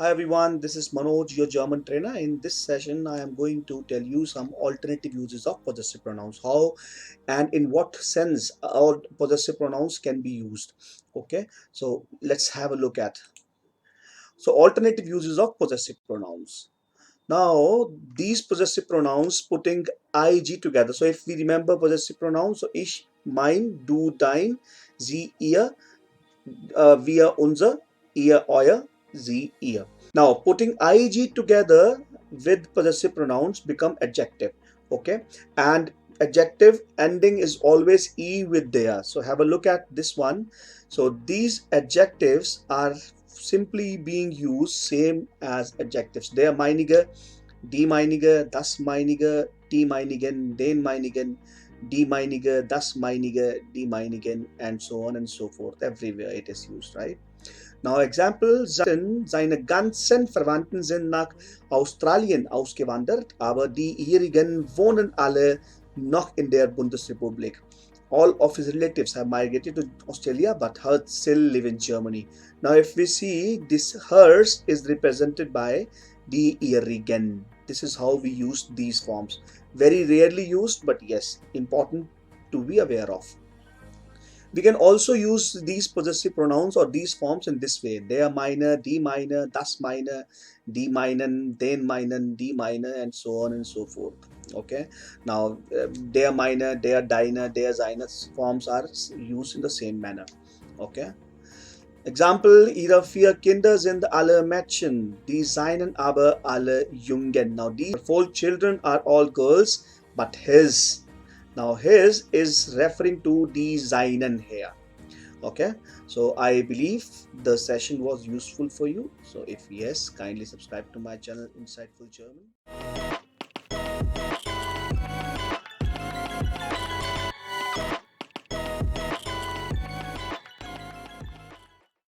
Hi everyone, this is Manoj, your German trainer. In this session, I am going to tell you some alternative uses of possessive pronouns. How and in what sense all possessive pronouns can be used. Okay, so let's have a look at. So alternative uses of possessive pronouns. Now, these possessive pronouns putting ig together. So if we remember possessive pronouns, so ich, mein, du, dein, sie, ihr, wir, unser, ihr, euer, sie, ihr. Now, putting ig together with possessive pronouns become adjective. Okay, and adjective ending is always e with there. So have a look at this one. So these adjectives are simply being used same as adjectives. They are meinige, die meinige, das meinige, die meinigen, den meinigen, die meinige, das meinige, die meinigen, and so on and so forth. Everywhere it is used, right? Now example, seine ganzen Verwandten sind nach Australien ausgewandert, aber die ihrigen wohnen alle noch in der Bundesrepublik. All of his relatives have migrated to Australia, but hers still live in Germany. Now if we see, this hers is represented by die ihrigen. This is how we use these forms. Very rarely used, but yes, important to be aware of. We can also use these possessive pronouns or these forms in this way. Der meine, die meine, das meine, die meinen, den meinen, die meine, and so on and so forth. Okay. Now, der meine, der deine, der seine forms are used in the same manner. Okay. Example, ihre 4 Kinder sind alle Mädchen, die seinen aber alle Jungen. Now, these 4 children are all girls, but his. Now, his is referring to the seinen here. Okay, so I believe the session was useful for you. So if yes, kindly subscribe to my channel Insightful German.